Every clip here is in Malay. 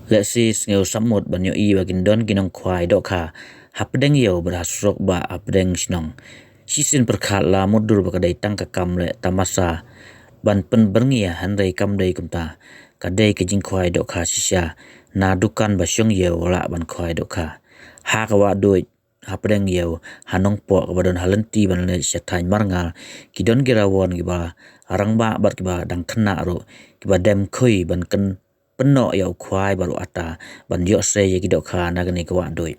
Let's see ngeu samut banyo I bagin don ginong khwai Dohkha Hapdeng yo berhasrok ba Hapdeng sinong sisin perkhat la mudur bakadai tang kakam le tamasa ban pen berngia handai kam dai kumta kadai ke jing khwai Dohkha sisya na dukan ba syong yo la ban khwai Dohkha ha ka wa doi Hapdeng yo hanong po ka badon halenti ban le syatai marngal kidon girawon giba arang ba bat giba dang kena ro giba dem khoi ban ken penno yau khwai baru ata ban yo se ye ki Dohkha na gani ka wa doi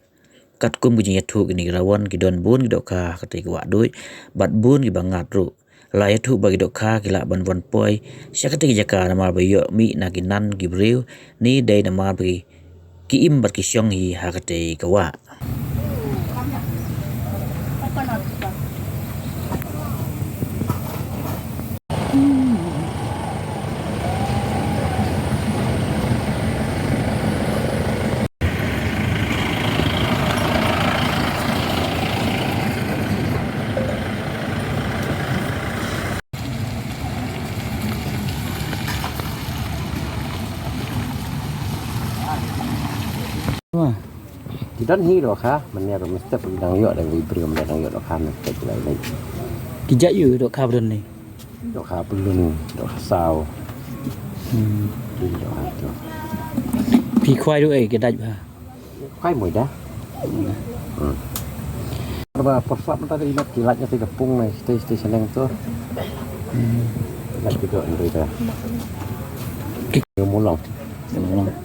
kat kum gi yathu gini rawon gi don bun gi Dohkha kate gi wa doi bat bun gi bangat ru la yathu bagi Dohkha gi la ban wan poi syakate gi jaka na mar bayo mi na gi nan gi breu ni dai na mar bagi ki im bat ki syong hi ha kate ka wa Tidak hi Dohkha, mana rumah step dang yo dang ibrum dang yo Dohkha nak step lai. kijak yu Dohkha bron ni Dohkha belum, Dohkha sao. Dohkha tu. pi khwai du ai ke daj ba Khwai mui dah. Apa persap tadi ingat kilatnya si kepung nih, stay seneng tu. Kilat juga ni dah. Mulong.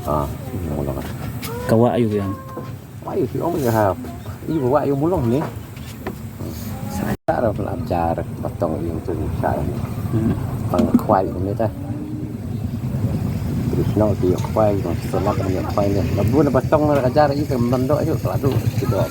Ah, mulong. kawa yu yang Wah, itu orang berhap. Ibu buat yang mulung ni. Saya dah belajar potong yang tu saya. Tang khwai ni dah. Terus nak dia khwai, nak solat dia khwai ni. Lepas potong ajar itu mendok aja, selalu tidak.